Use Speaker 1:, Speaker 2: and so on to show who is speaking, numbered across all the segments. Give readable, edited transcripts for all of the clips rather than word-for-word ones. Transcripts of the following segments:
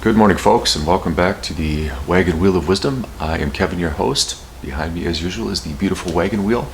Speaker 1: Good morning, folks, and welcome back to the Wagon Wheel of Wisdom. I am Kevin, your host. Behind me, as usual, is the beautiful wagon wheel,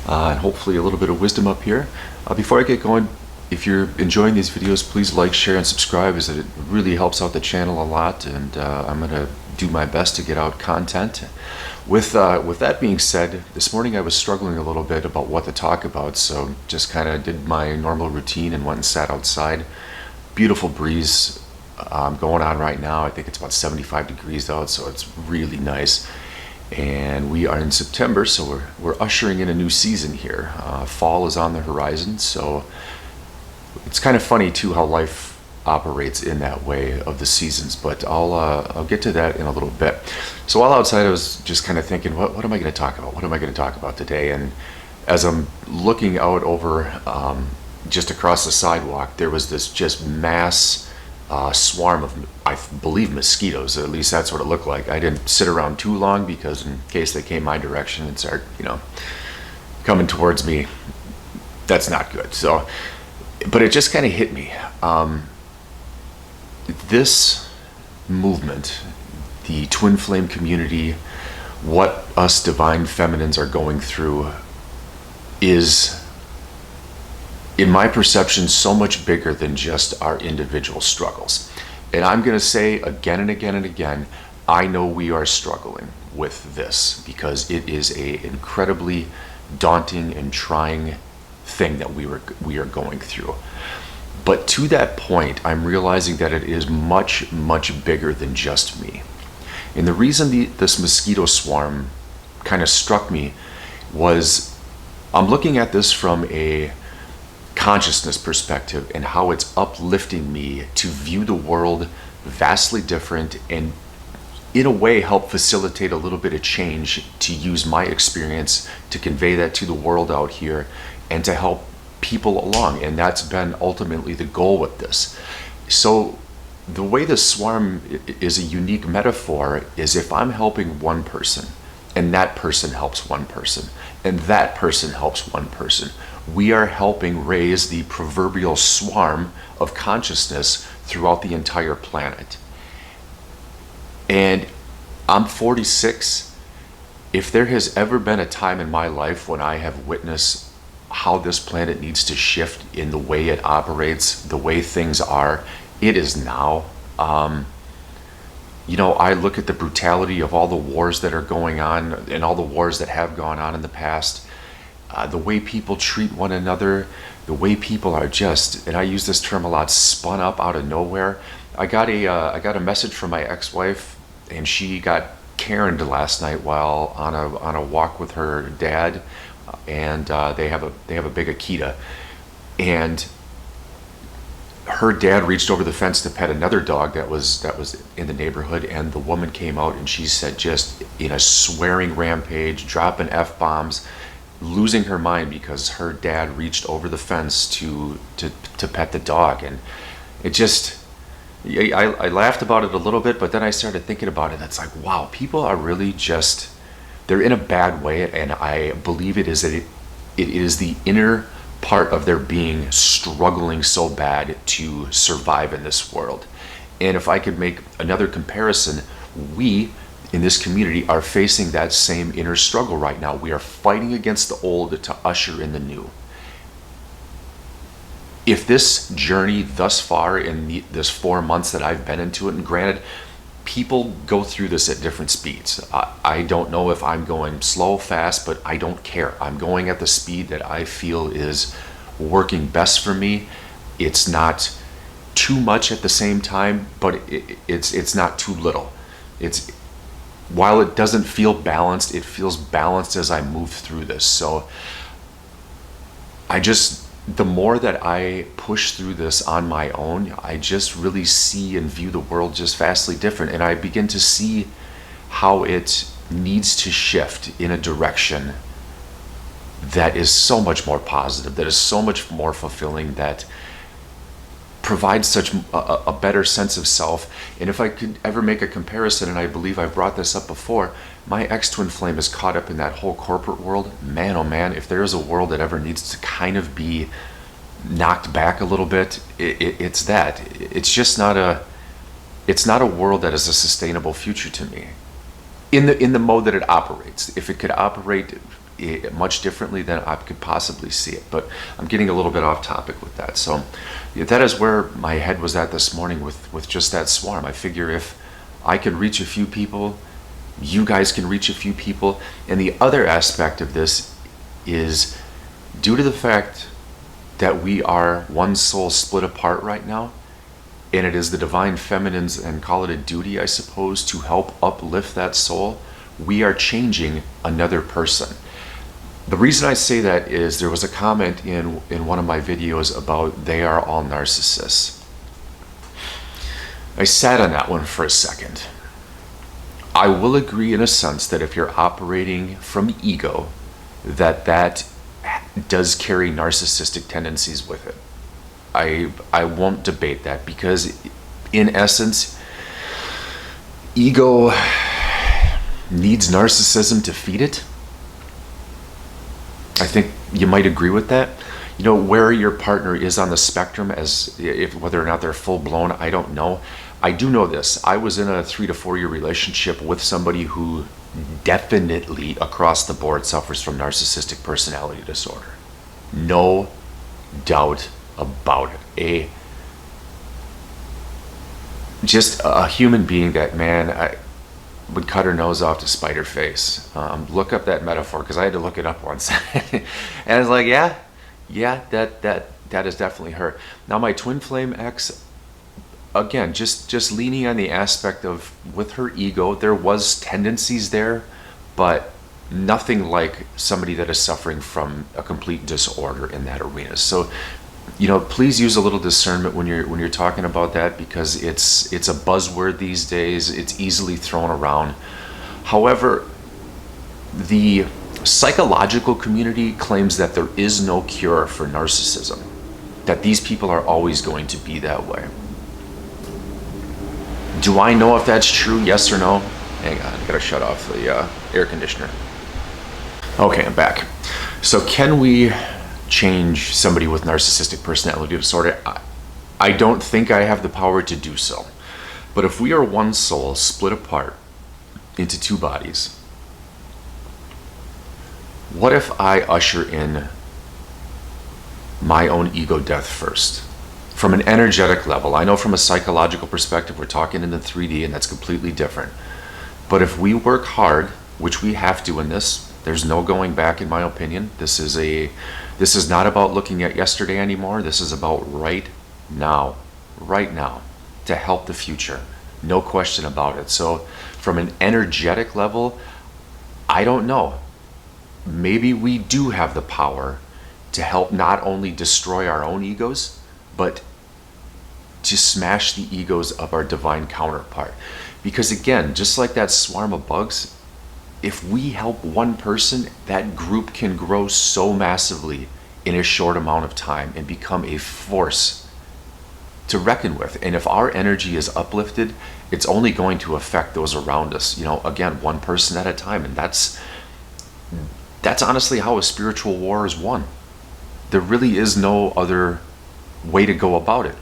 Speaker 1: and hopefully a little bit of wisdom up here. Before I get going, if you're enjoying these videos, please like, share, and subscribe, as it really helps out the channel a lot, and I'm going to do my best to get out content. With that being said, this morning I was struggling a little bit about what to talk about, so just kind of did my normal routine and went and sat outside. Beautiful breeze going on right now. I think it's about 75 degrees out, so it's really nice. And we are in September, so we're ushering in a new season here. Fall is on the horizon, so it's kind of funny too how life operates in that way of the seasons. But I'll get to that in a little bit. So while outside, I was just kind of thinking, what am I going to talk about? What am I going to talk about today? And as I'm looking out over just across the sidewalk, there was this just mass swarm of, I believe, mosquitoes. At least that's what it looked like. I didn't sit around too long because in case they came my direction and start, coming towards me, that's not good. So, but it just kind of hit me. This movement, the twin flame community, what us divine feminines are going through is, in my perception, so much bigger than just our individual struggles. And I'm going to say again and again and again, I know we are struggling with this because it is an incredibly daunting and trying thing that we are going through. But to that point, I'm realizing that it is much, much bigger than just me. And the reason this mosquito swarm kind of struck me was I'm looking at this from a consciousness perspective and how it's uplifting me to view the world vastly different and in a way help facilitate a little bit of change, to use my experience to convey that to the world out here and to help people along. And that's been ultimately the goal with this. So the way the swarm is a unique metaphor is, if I'm helping one person and that person helps one person and that person helps one person, we are helping raise the proverbial swarm of consciousness throughout the entire planet. And I'm 46. If there has ever been a time in my life when I have witnessed how this planet needs to shift in the way it operates, the way things are, it is now. I look at the brutality of all the wars that are going on and all the wars that have gone on in the past. The way people treat one another, the way people are just, and I use this term a lot, spun up out of nowhere. I got a message from my ex-wife, and she got Karen'd last night while on a walk with her dad, and they have a big Akita, and her dad reached over the fence to pet another dog that was in the neighborhood, and the woman came out and she said, just in a swearing rampage, dropping F-bombs, losing her mind because her dad reached over the fence to pet the dog. And it just, I laughed about it a little bit, but then I started thinking about it. It's like, wow, people are really just, they're in a bad way, and I believe it is the inner part of their being struggling so bad to survive in this world. And if I could make another comparison, we in this community are facing that same inner struggle right now. We are fighting against the old to usher in the new. If this journey thus far in this 4 months that I've been into it, and granted, people go through this at different speeds. I don't know if I'm going slow, fast, but I don't care. I'm going at the speed that I feel is working best for me. It's not too much at the same time, but it's not too little. While it doesn't feel balanced, it feels balanced as I move through this. So the more that I push through this on my own, I just really see and view the world just vastly different. And I begin to see how it needs to shift in a direction that is so much more positive, that is so much more fulfilling, that provides such a better sense of self. And if I could ever make a comparison, and I believe I've brought this up before, my ex-twin flame is caught up in that whole corporate world. Man, oh man, if there is a world that ever needs to kind of be knocked back a little bit, it's that. It's just not It's not a world that is a sustainable future to me. In the mode that it operates. If it could operate much differently, then I could possibly see it. But I'm getting a little bit off topic with that. So that is where my head was at this morning with just that swarm. I figure if I can reach a few people, you guys can reach a few people. And the other aspect of this is due to the fact that we are one soul split apart right now, and it is the divine feminines, and call it a duty, I suppose, to help uplift that soul, we are changing another person. The reason I say that is there was a comment in one of my videos about they are all narcissists. I sat on that one for a second. I will agree in a sense that if you're operating from ego, that does carry narcissistic tendencies with it. I won't debate that, because in essence, ego needs narcissism to feed it. I think you might agree with that. You know, where your partner is on the spectrum, as if whether or not they're full blown, I don't know. I do know this. I was in a 3 to 4 year relationship with somebody who definitely across the board suffers from narcissistic personality disorder. No doubt about it. Just a human being that, man, I would cut her nose off to spite her face. Look up that metaphor, because I had to look it up once. And I was like, yeah, that is definitely her. Now my twin flame ex, again, just leaning on the aspect of with her ego, there was tendencies there, but nothing like somebody that is suffering from a complete disorder in that arena. So, you know, please use a little discernment when you're talking about that, because it's a buzzword these days. It's easily thrown around. However, the psychological community claims that there is no cure for narcissism, that these people are always going to be that way. Do I know if that's true? Yes or no? Hang on, I gotta shut off the air conditioner. Okay, I'm back. So can we change somebody with narcissistic personality disorder? I don't think I have the power to do so. But if we are one soul split apart into two bodies, what if I usher in my own ego death first? From an energetic level. I know from a psychological perspective, we're talking in the 3D, and that's completely different. But if we work hard, which we have to in this, there's no going back, in my opinion. This is not about looking at yesterday anymore. This is about right now, to help the future. No question about it. So from an energetic level, I don't know. Maybe we do have the power to help not only destroy our own egos, but to smash the egos of our divine counterpart. Because again, just like that swarm of bugs, if we help one person, that group can grow so massively in a short amount of time and become a force to reckon with. And if our energy is uplifted, it's only going to affect those around us, you know, again, one person at a time. And that's honestly how a spiritual war is won. There really is no other way to go about it.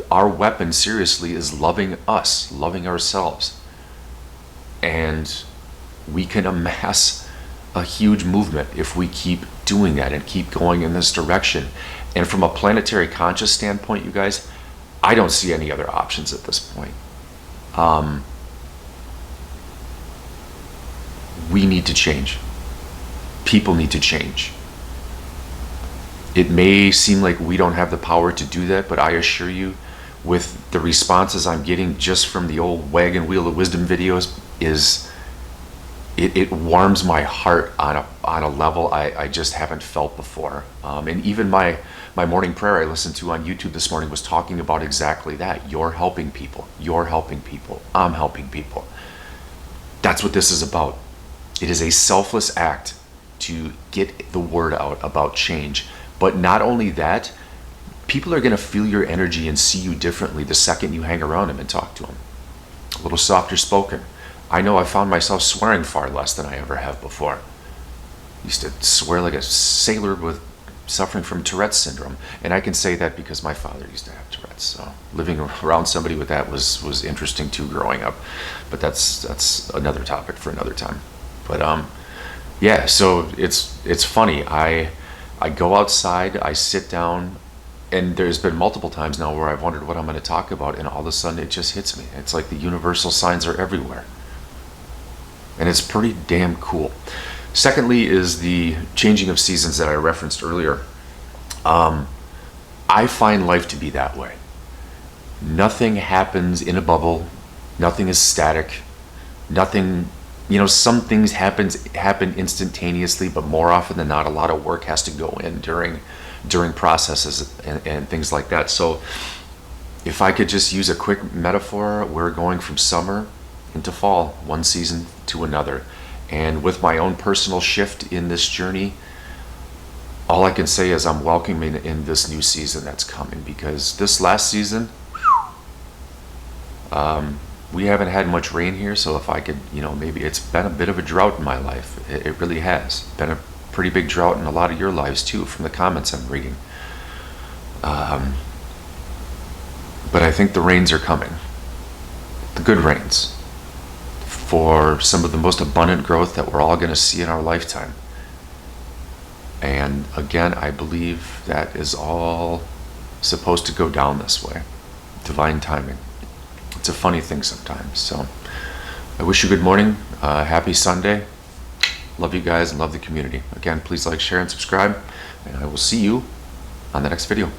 Speaker 1: Our weapon, seriously, is loving us, loving ourselves. And we can amass a huge movement if we keep doing that and keep going in this direction. And from a planetary conscious standpoint, you guys, I don't see any other options at this point. We need to change. People need to change. It may seem like we don't have the power to do that, but I assure you, with the responses I'm getting just from the old wagon wheel of wisdom videos, it warms my heart on a level I just haven't felt before. And even my morning prayer I listened to on YouTube this morning was talking about exactly that. You're helping people. You're helping people. I'm helping people. That's what this is about. It is a selfless act to get the word out about change. But not only that, people are going to feel your energy and see you differently the second you hang around them and talk to them. A little softer spoken. I know I found myself swearing far less than I ever have before. I used to swear like a sailor with suffering from Tourette's syndrome. And I can say that because my father used to have Tourette's. So living around somebody with that was interesting too growing up. But that's another topic for another time. But yeah, so it's funny. I go outside, I sit down, and there's been multiple times now where I've wondered what I'm going to talk about, and all of a sudden it just hits me. It's like the universal signs are everywhere. And it's pretty damn cool. Secondly is the changing of seasons that I referenced earlier. I find life to be that way. Nothing happens in a bubble. Nothing is static. Nothing, some things happen instantaneously, but more often than not, a lot of work has to go in during processes and things like that. So if I could just use a quick metaphor, we're going from summer into fall, one season to another. And with my own personal shift in this journey, all I can say is I'm welcoming in this new season that's coming, because this last season, we haven't had much rain here. So if I could, maybe it's been a bit of a drought in my life. It really has been a pretty big drought in a lot of your lives too, from the comments I'm reading. But I think the rains are coming, the good rains, for some of the most abundant growth that we're all going to see in our lifetime. And again, I believe that is all supposed to go down this way. Divine timing. It's a funny thing sometimes. So I wish you good morning. Happy Sunday. Love you guys and love the community. Again, please like, share, and subscribe. And I will see you on the next video.